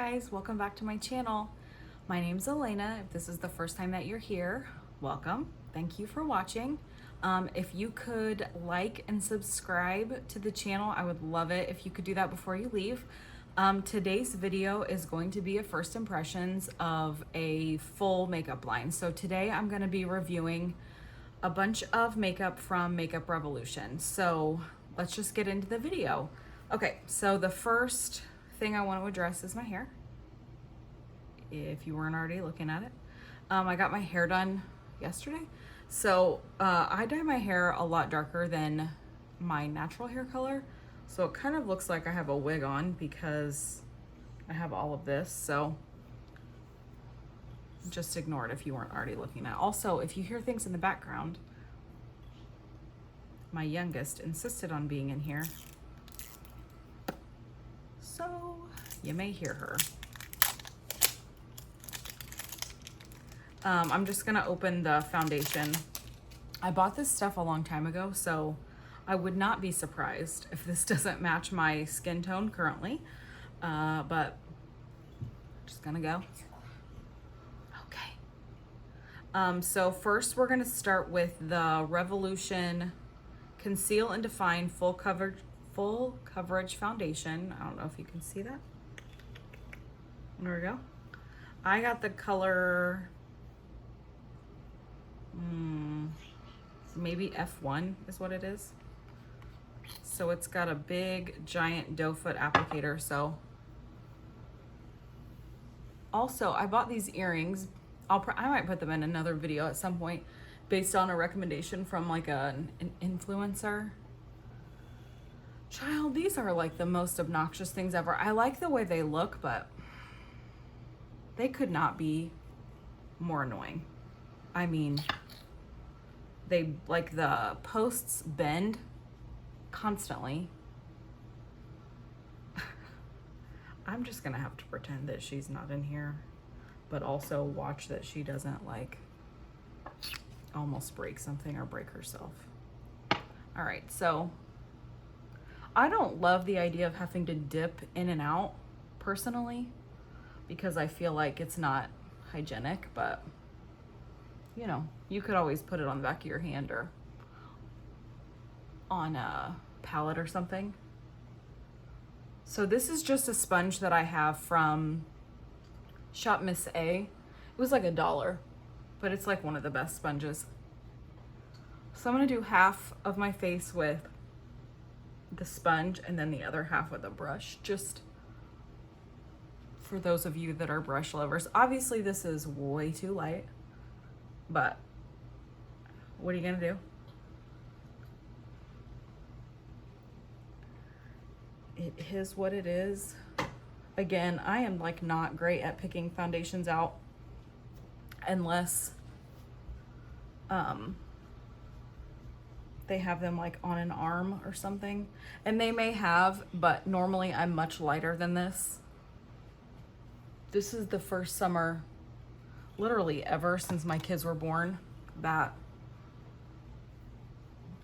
guys, welcome back to my channel. My name's Elena. If this is the first time that you're here, welcome. Thank you for watching. If you could like and subscribe to the channel, I would love it if you could do that before you leave. Today's video is going to be a first impressions of a full makeup line. So today I'm going to be reviewing a bunch of makeup from Makeup Revolution. So let's just get into the video. Okay, so the first thing I want to address is my hair, if you weren't already looking at it. I got my hair done yesterday. So I dye my hair a lot darker than my natural hair color. So it kind of looks like I have a wig on because I have all of this. So just ignore it if you weren't already looking at it. Also, if you hear things in the background, my youngest insisted on being in here, so you may hear her. I'm just gonna open the foundation. I bought this stuff a long time ago, so I would not be surprised if this doesn't match my skin tone currently, but just gonna go. Okay. So first we're gonna start with the Revolution Conceal and Define Full Coverage Foundation. I don't know if you can see that. There we go. I got the color, maybe F1 is what it is. So it's got a big giant doe foot applicator. So also I bought these earrings. I might put them in another video at some point based on a recommendation from like an influencer. Child, these are like the most obnoxious things ever. I like the way they look, but they could not be more annoying. I mean, they, like, the posts bend constantly. I'm just gonna have to pretend that she's not in here, but also watch that she doesn't like almost break something or break herself. All right, so I don't love the idea of having to dip in and out personally, because I feel like it's not hygienic, but you know, you could always put it on the back of your hand or on a palette or something. So this is just a sponge that I have from Shop Miss A. It was like $1, but it's like one of the best sponges. So I'm gonna do half of my face with the sponge and then the other half with a brush, just for those of you that are brush lovers. Obviously this is way too light, but what are you gonna do? It is what it is. Again, I am like not great at picking foundations out unless they have them like on an arm or something, and they may have, but normally I'm much lighter than this. This is the first summer literally ever since my kids were born that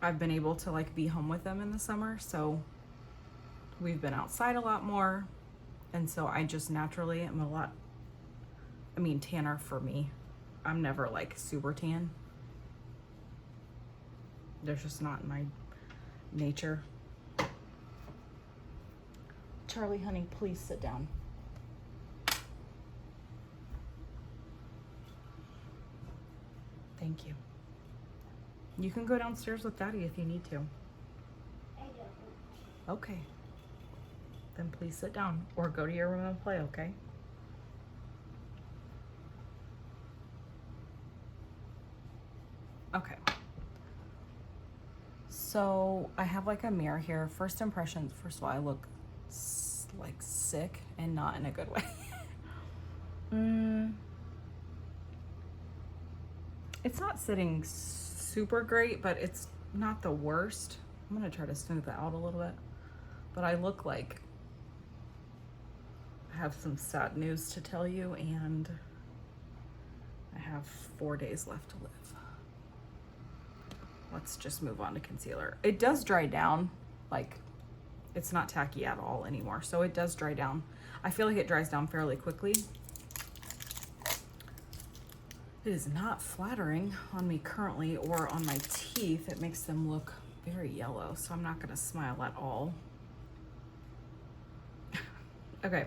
I've been able to like be home with them in the summer. So we've been outside a lot more, and so I just naturally am a lot, I mean, tanner for me. I'm never like super tan. There's just not in my nature. Charlie, honey, please sit down. Thank you. You can go downstairs with Daddy if you need to. I don't. Okay. Then please sit down or go to your room and play, okay? Okay. So I have like a mirror here. First impressions. First of all, I look like sick and not in a good way. It's not sitting super great, but it's not the worst. I'm gonna try to smooth that out a little bit. But I look like I have some sad news to tell you, and I have 4 days left to live. Let's just move on to concealer. It does dry down like It's not tacky at all anymore. So it does dry down. I feel like it dries down fairly quickly. It is not flattering on me currently or on my teeth. It makes them look very yellow, so I'm not gonna smile at all. Okay,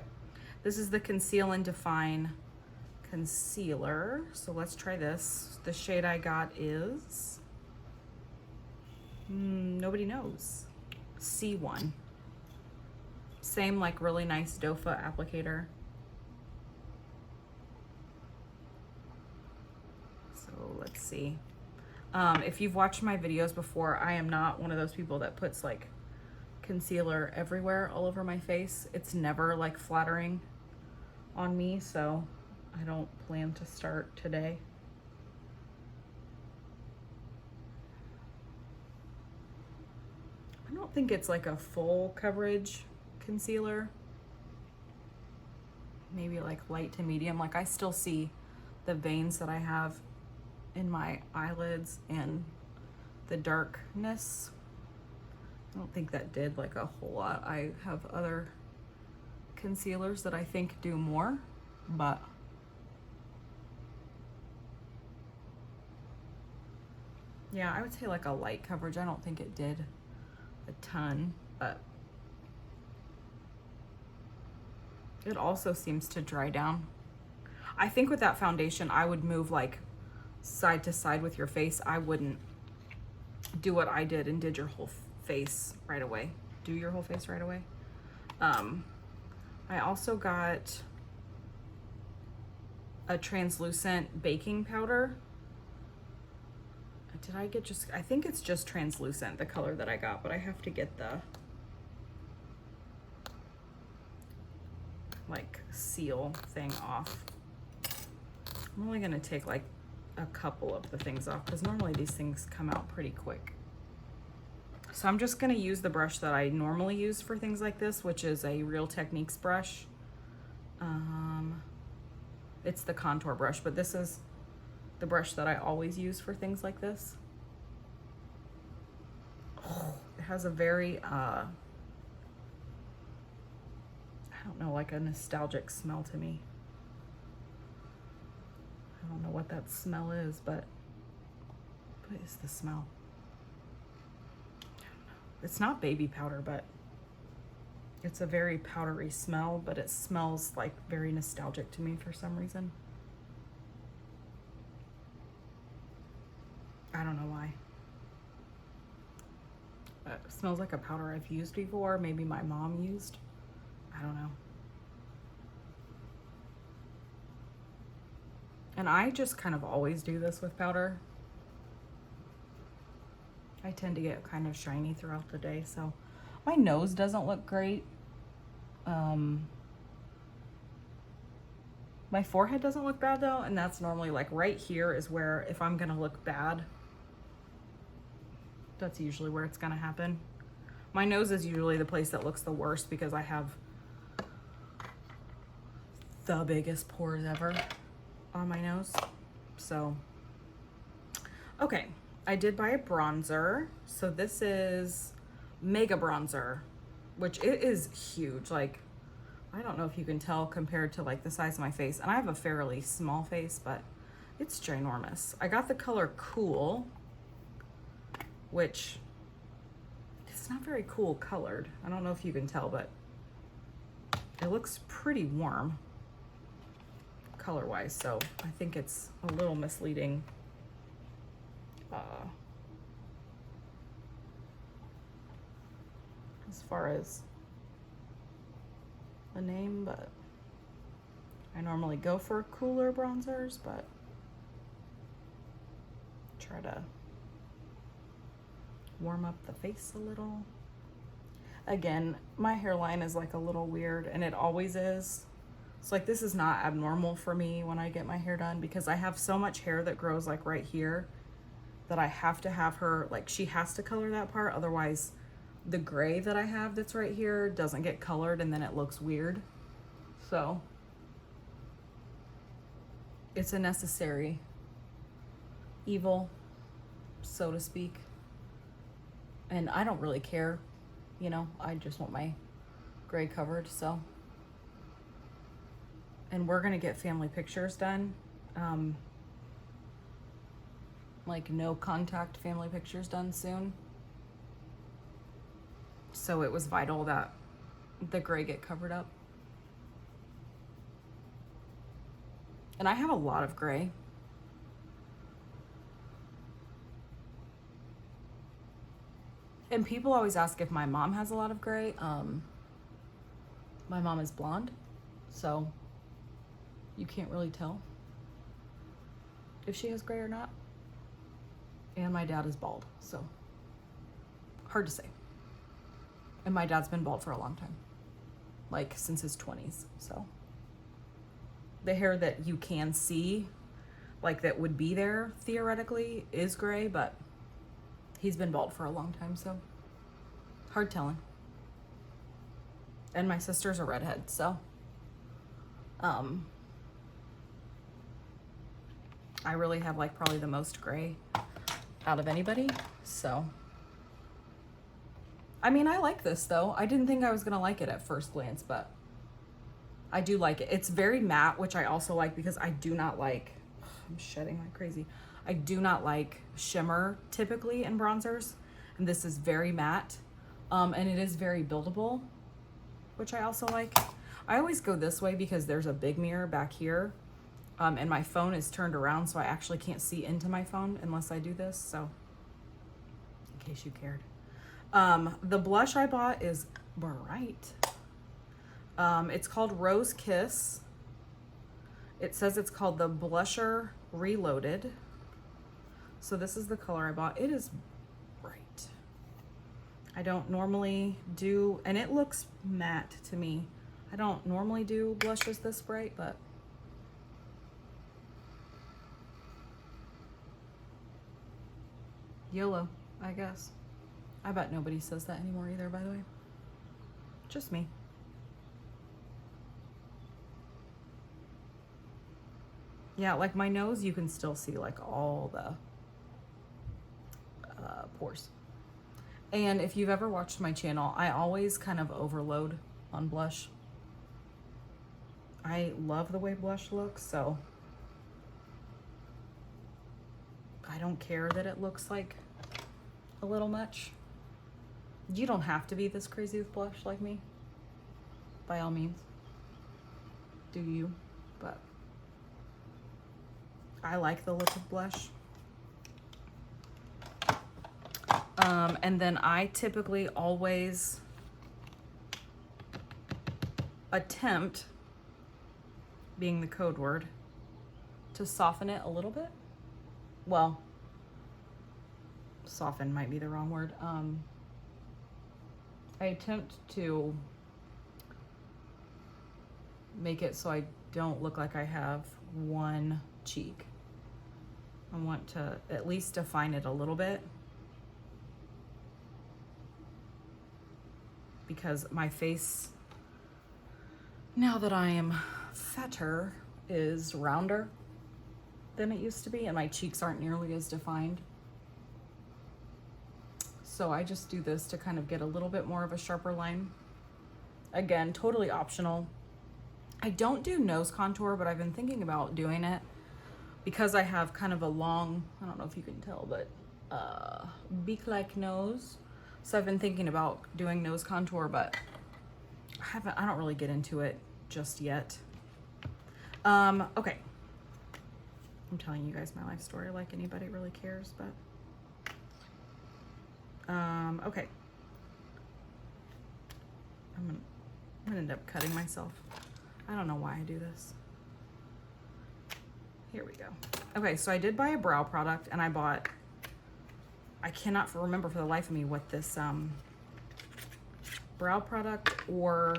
this is the Conceal and Define concealer. So let's try this. The shade I got is, nobody knows. C1. Same like really nice doe foot applicator. So let's see. If you've watched my videos before, I am not one of those people that puts like concealer everywhere all over my face. It's never like flattering on me, so I don't plan to start today. I don't think it's like a full coverage concealer. Maybe like light to medium. Like I still see the veins that I have in my eyelids and the darkness. I don't think that did like a whole lot. I have other concealers that I think do more, but yeah, I would say like a light coverage. I don't think it did a ton, but it also seems to dry down. I think with that foundation, I would move like side to side with your face. I wouldn't do what I did and did your whole face right away. Do your whole face right away. I also got a translucent baking powder. Did I get just, I think it's just translucent, the color that I got, but I have to get the like seal thing off. I'm only gonna take like a couple of the things off because normally these things come out pretty quick. So I'm just gonna use the brush that I normally use for things like this, which is a Real Techniques brush. It's the contour brush, but this is the brush that I always use for things like this. Oh, it has a very, I don't know, like a nostalgic smell to me. I don't know what that smell is, but what is the smell? It's not baby powder, but it's a very powdery smell, but it smells like very nostalgic to me for some reason. I don't know why. It smells like a powder I've used before, maybe my mom used. I don't know. And I just kind of always do this with powder. I tend to get kind of shiny throughout the day, so my nose doesn't look great. My forehead doesn't look bad though, and that's normally like right here is where, if I'm gonna look bad, that's usually where it's gonna happen. My nose is usually the place that looks the worst because I have the biggest pores ever on my nose. So, okay, I did buy a bronzer. So this is Mega Bronzer, which it is huge. Like, I don't know if you can tell compared to like the size of my face. And I have a fairly small face, but it's ginormous. I got the color Cool, which it's not very cool colored. I don't know if you can tell, but it looks pretty warm color-wise, so I think it's a little misleading as far as the name, but I normally go for cooler bronzers, but try to warm up the face a little. Again, my hairline is like a little weird, and it always is. So like this is not abnormal for me when I get my hair done because I have so much hair that grows like right here that I have to have her, like she has to color that part, otherwise the gray that I have that's right here doesn't get colored and then it looks weird. So it's a necessary evil, so to speak. And I don't really care You know, I just want my gray covered, so. And we're gonna get family pictures done. Like no contact family pictures done soon. So it was vital that the gray get covered up. And I have a lot of gray. And people always ask if my mom has a lot of gray. My mom is blonde, so you can't really tell if she has gray or not. And my dad is bald, so hard to say. And my dad's been bald for a long time, like since his 20s, so. The hair that you can see, like that would be there theoretically, is gray, but he's been bald for a long time, so hard telling. And my sister's a redhead, so I really have like probably the most gray out of anybody, so. I mean, I like this though. I didn't think I was gonna like it at first glance, but I do like it. It's very matte, which I also like because I do not like, I'm shedding like crazy. I do not like shimmer typically in bronzers. And this is very matte. And it is very buildable, which I also like. I always go this way because there's a big mirror back here. And my phone is turned around, so I actually can't see into my phone unless I do this. So, in case you cared. The blush I bought is bright. It's called Rose Kiss. It says it's called the Blusher Reloaded. So this is the color I bought. It is bright. I don't normally do, and it looks matte to me. I don't normally do blushes this bright, but YOLO, I guess. I bet nobody says that anymore either, by the way. Just me. Yeah, like my nose, you can still see like all the pores. And if you've ever watched my channel, I always kind of overload on blush. I love the way blush looks, so I don't care that it looks like a little much. You don't have to be this crazy with blush like me, by all means. Do you? But I like the look of blush. And then I typically always attempt, being the code word, to soften it a little bit. Well, soften might be the wrong word. I attempt to make it so I don't look like I have one cheek. I want to at least define it a little bit, because my face, now that I am fatter, is rounder than it used to be, and my cheeks aren't nearly as defined. So I just do this to kind of get a little bit more of a sharper line. Again, totally optional. I don't do nose contour, but I've been thinking about doing it because I have kind of a long, I don't know if you can tell, but beak-like nose. So I've been thinking about doing nose contour, but I don't really get into it just yet. Okay. I'm telling you guys my life story like anybody really cares, but okay. I'm gonna end up cutting myself. I don't know why I do this. Here we go. Okay, so I did buy a brow product, and I bought, I cannot remember for the life of me what this brow product or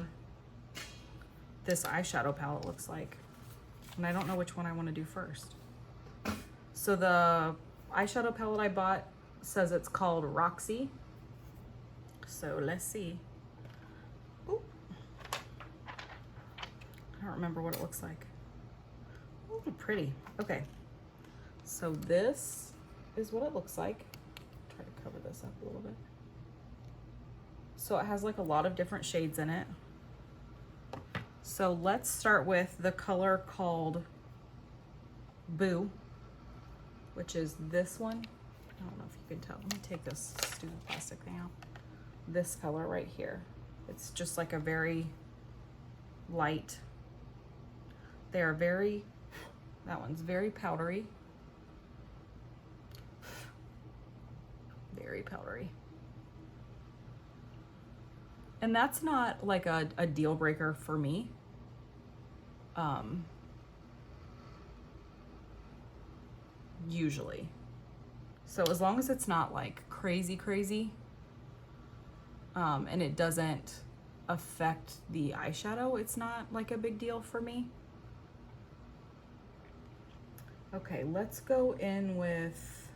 this eyeshadow palette looks like. And I don't know which one I want to do first. So the eyeshadow palette I bought says it's called Roxy. So let's see. Ooh. I don't remember what it looks like. Ooh, pretty. Okay. So this is what it looks like. Try to cover this up a little bit. So it has like a lot of different shades in it. So let's start with the color called Boo, which is this one. I don't know if you can tell. Let me take this stupid plastic thing out. This color right here. It's just like a very light. They are very, that one's very powdery. Very powdery. And that's not like a deal breaker for me. Usually. So as long as it's not like crazy, and it doesn't affect the eyeshadow, it's not like a big deal for me. Okay, let's go in with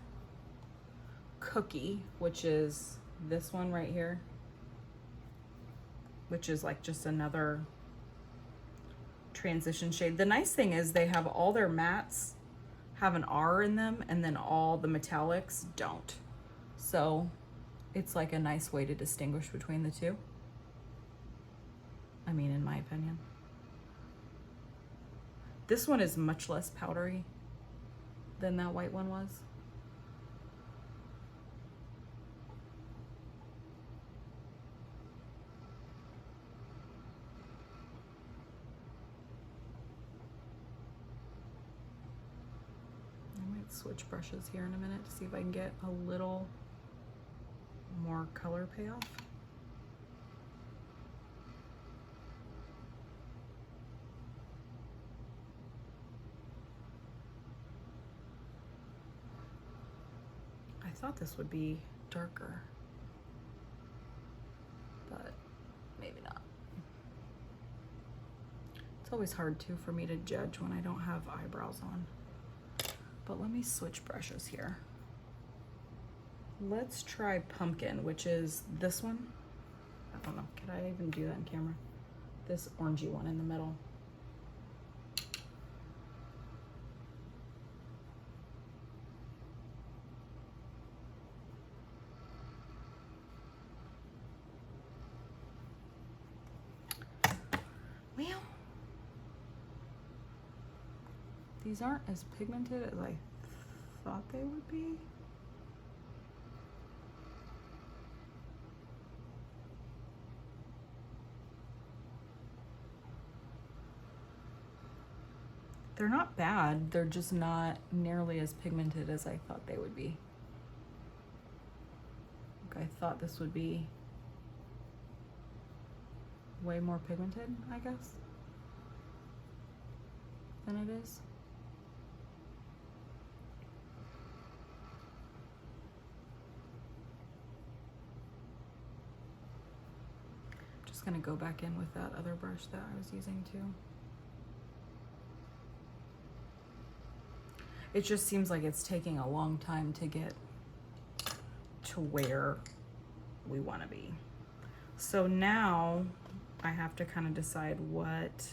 Cookie, which is this one right here, which is like just another transition shade. The nice thing is they have all their mattes have an R in them, and then all the metallics don't. So it's like a nice way to distinguish between the two. I mean, in my opinion. This one is much less powdery than that white one was. I might switch brushes here in a minute to see if I can get a little more color payoff. I thought this would be darker, but maybe not. It's always hard too for me to judge when I don't have eyebrows on. But let me switch brushes here. Let's try Pumpkin, which is this one. I don't know, can I even do that in camera? This orangey one in the middle. Well, these aren't as pigmented as I thought they would be. They're not bad, they're just not nearly as pigmented as I thought they would be. Like, I thought this would be way more pigmented, I guess, than it is. Just gonna go back in with that other brush that I was using too. It just seems like it's taking a long time to get to where we want to be. So now I have to kind of decide what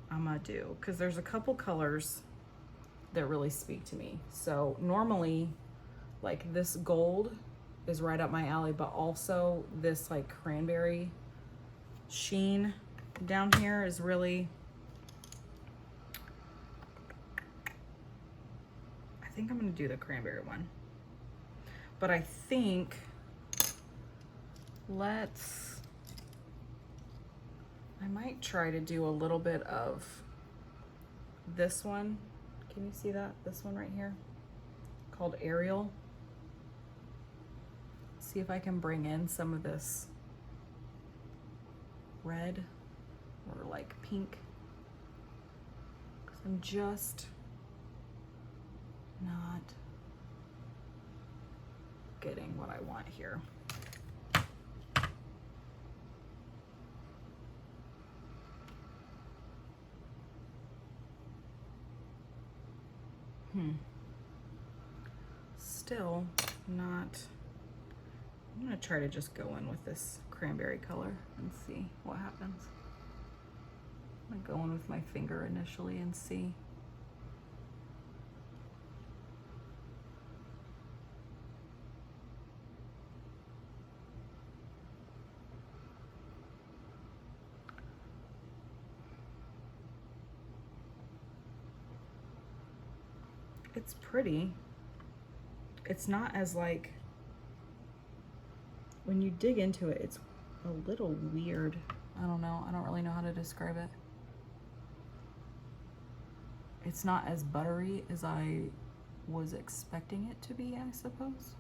I'm gonna do, because there's a couple colors that really speak to me. So normally, like this gold is right up my alley, but also this like cranberry sheen down here is really, I think I'm gonna do the cranberry one. But I think I might try to do a little bit of this one. Can you see that? This one right here, called Ariel. See if I can bring in some of this red or like pink, because I'm just not getting what I want here. Still not. I'm gonna try to just go in with this cranberry color and see what happens. I'm gonna go in with my finger initially and see. It's pretty. It's not as like, when you dig into it, it's a little weird. I don't know. I don't really know how to describe it. It's not as buttery as I was expecting it to be, I suppose.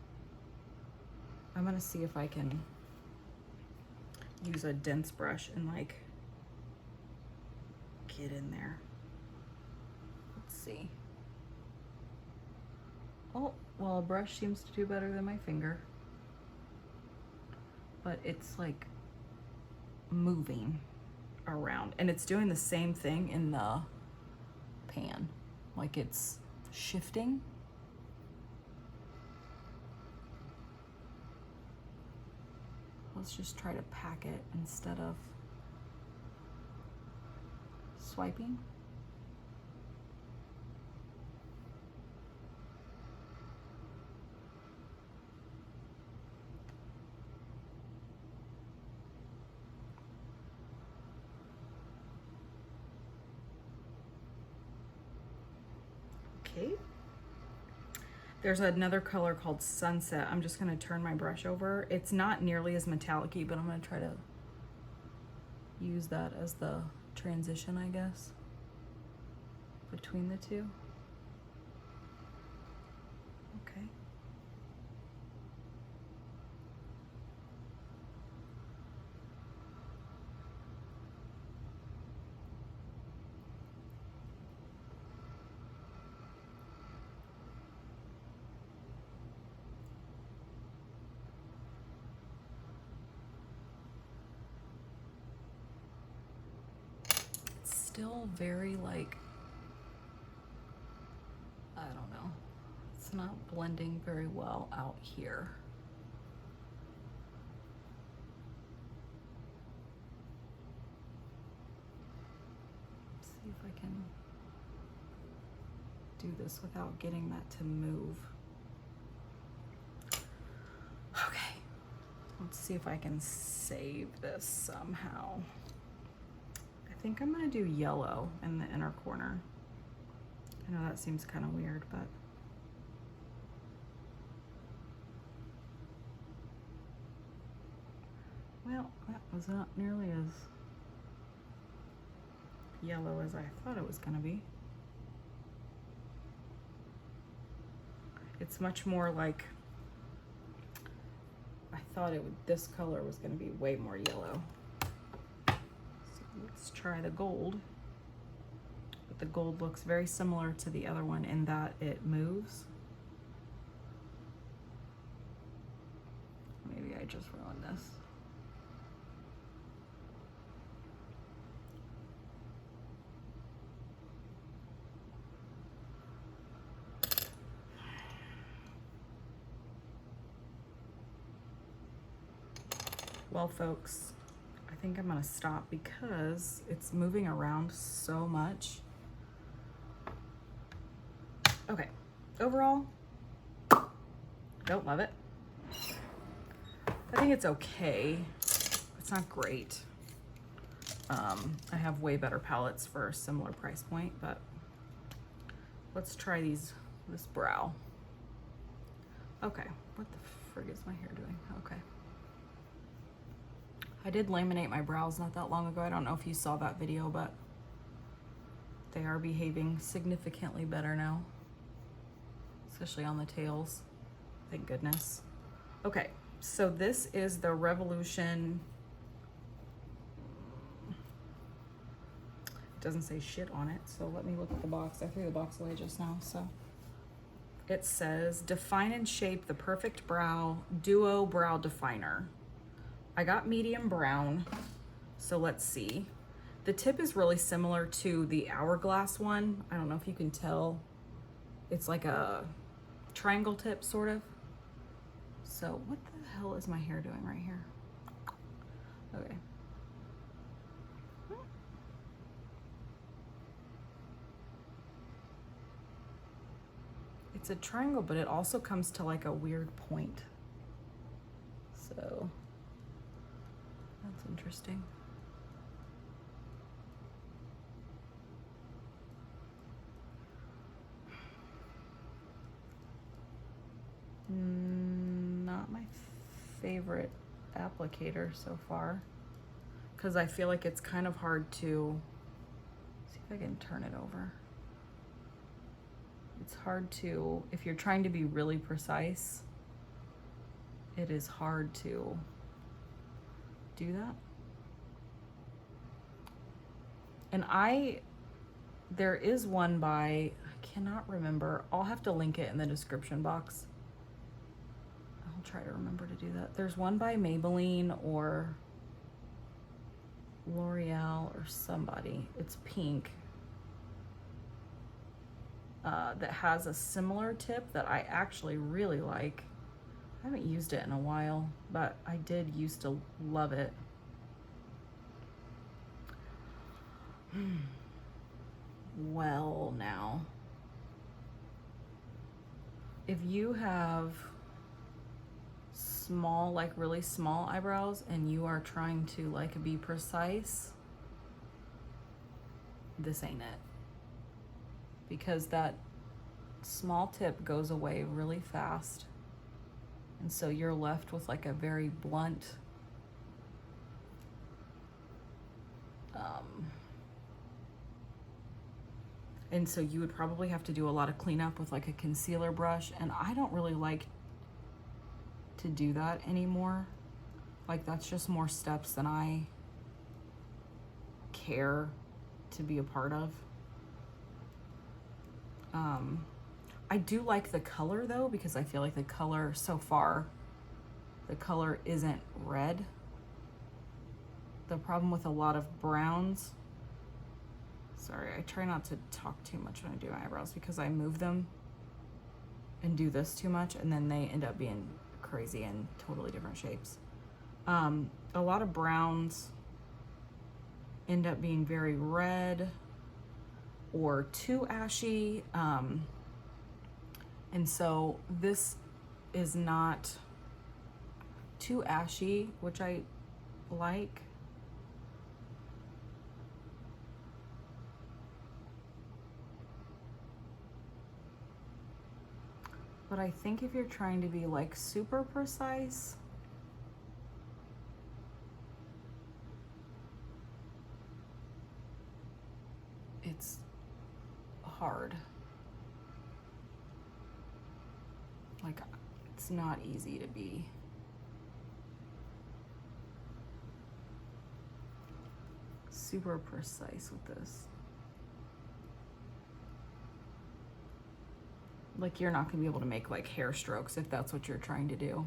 I'm gonna see if I can use a dense brush and like get in there. Let's see. Oh, well, a brush seems to do better than my finger. But it's like moving around, and it's doing the same thing in the pan. Like it's shifting. Let's just try to pack it instead of swiping. Okay. There's another color called Sunset. I'm just gonna turn my brush over. It's not nearly as metallic-y, but I'm gonna try to use that as the transition, I guess, between the two. Okay. Still very like, I don't know, it's not blending very well out here. Let's see if I can do this without getting that to move. Okay, let's see if I can save this somehow. I think I'm gonna do yellow in the inner corner. I know that seems kind of weird, but well, that was not nearly as yellow as I thought it was gonna be. It's much more like, I thought it would, this color was gonna be way more yellow. Let's try the gold. But the gold looks very similar to the other one in that it moves. Maybe I just ruined this. Well, folks, I think I'm gonna stop because it's moving around so much. Okay, overall, don't love it. I think it's okay. It's not great. I have way better palettes for a similar price point, but let's try this brow. Okay, what the frig is my hair doing? Okay. I did laminate my brows not that long ago. I don't know if you saw that video, but they are behaving significantly better now, especially on the tails. Thank goodness. Okay, so this is the Revolution. It doesn't say shit on it, so let me look at the box. I threw the box away just now, so. It says, define and shape the perfect brow, duo brow definer. I got medium brown, so let's see. The tip is really similar to the Hourglass one. I don't know if you can tell. It's like a triangle tip, sort of. So what the hell is my hair doing right here? Okay. It's a triangle, but it also comes to like a weird point. So that's interesting. favorite applicator so far, because I feel like it's kind of hard to, see if I can turn it over. It's hard to, if you're trying to be really precise, it is hard to do that. And there is one by, I cannot remember. I'll have to link it in the description box. I'll try to remember to do that. There's one by Maybelline or L'Oreal or somebody. It's pink. That has a similar tip that I actually really like. I haven't used it in a while, but I did used to love it. Well, now, if you have small, like really small eyebrows and you are trying to like be precise, this ain't it. Because that small tip goes away really fast. And so you're left with like a very blunt, and so you would probably have to do a lot of cleanup with like a concealer brush. And I don't really like to do that anymore. Like that's just more steps than I care to be a part of. I do like the color though, because I feel like the color so far, the color isn't red. The problem with a lot of browns, sorry, I try not to talk too much when I do my eyebrows because I move them and do this too much and then they end up being crazy and totally different shapes. A lot of browns end up being very red or too ashy. And so this is not too ashy, which I like. But I think if you're trying to be like super precise, it's hard. Like, it's not easy to be super precise with this. Like, you're not gonna be able to make like hair strokes if that's what you're trying to do.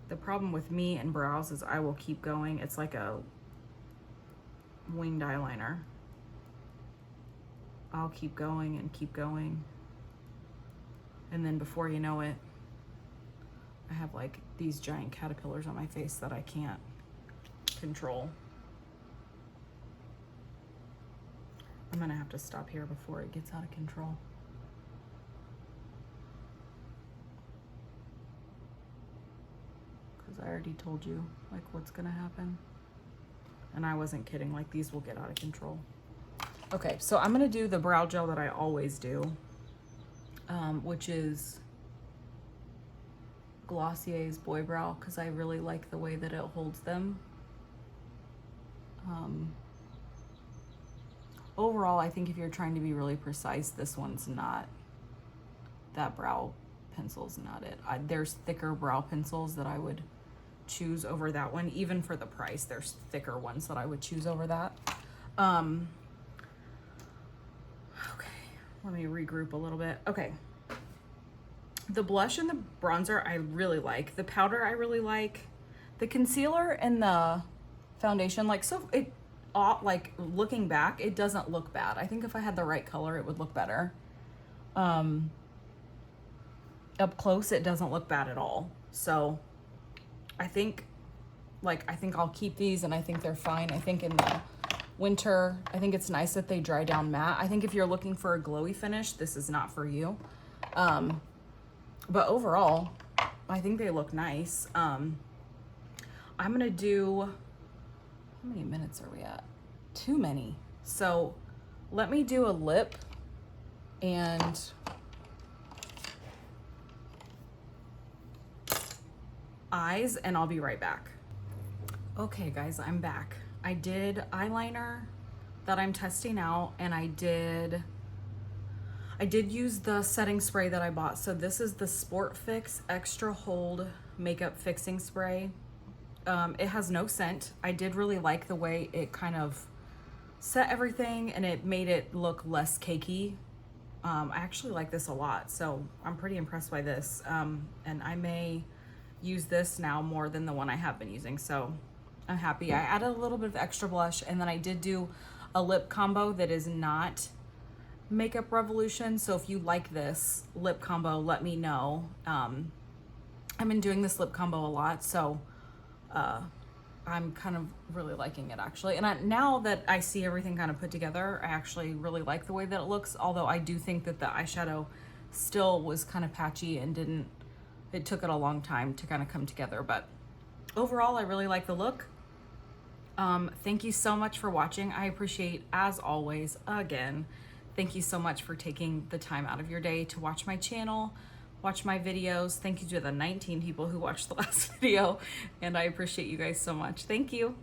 The problem with me and brows is I will keep going. It's like a winged eyeliner. I'll keep going and keep going. And then before you know it, I have like these giant caterpillars on my face that I can't control. I'm gonna have to stop here before it gets out of control. Because I already told you like what's gonna happen. And I wasn't kidding, like these will get out of control. Okay, so I'm gonna do the brow gel that I always do, which is Glossier's Boy Brow, because I really like the way that it holds them. Overall, I think if you're trying to be really precise, this one's not, that brow pencil's not it. There's thicker brow pencils that I would choose over that one. Even for the price, there's thicker ones that I would choose over that. Okay, let me regroup a little bit. Okay, the blush and the bronzer I really like. The powder I really like. The concealer and the foundation, like, so it, like looking back, it doesn't look bad. I think if I had the right color, it would look better. Up close, it doesn't look bad at all. So I think I'll keep these, and I think they're fine. I think in the winter, I think it's nice that they dry down matte. I think if you're looking for a glowy finish, this is not for you. But overall, I think they look nice. I'm gonna do, how many minutes are we at? Too many. So let me do a lip, and eyes and I'll be right back. Okay guys, I'm back. I did eyeliner that I'm testing out, and I did use the setting spray that I bought. So this is the Sport Fix Extra Hold Makeup Fixing Spray. It has no scent. I did really like the way it kind of set everything and it made it look less cakey. I actually like this a lot, so I'm pretty impressed by this. And I may use this now more than the one I have been using, so I'm happy. I added a little bit of extra blush, and then I did do a lip combo that is not Makeup Revolution. So if you like this lip combo, let me know. I've been doing this lip combo a lot, so I'm kind of really liking it actually. And now that I see everything kind of put together, I actually really like the way that it looks, although I do think that the eyeshadow still was kind of patchy and it took it a long time to kind of come together. But overall, I really like the look. Thank you so much for watching. I appreciate, as always, again, thank you so much for taking the time out of your day to watch my channel, watch my videos. Thank you to the 19 people who watched the last video, and I appreciate you guys so much. Thank you.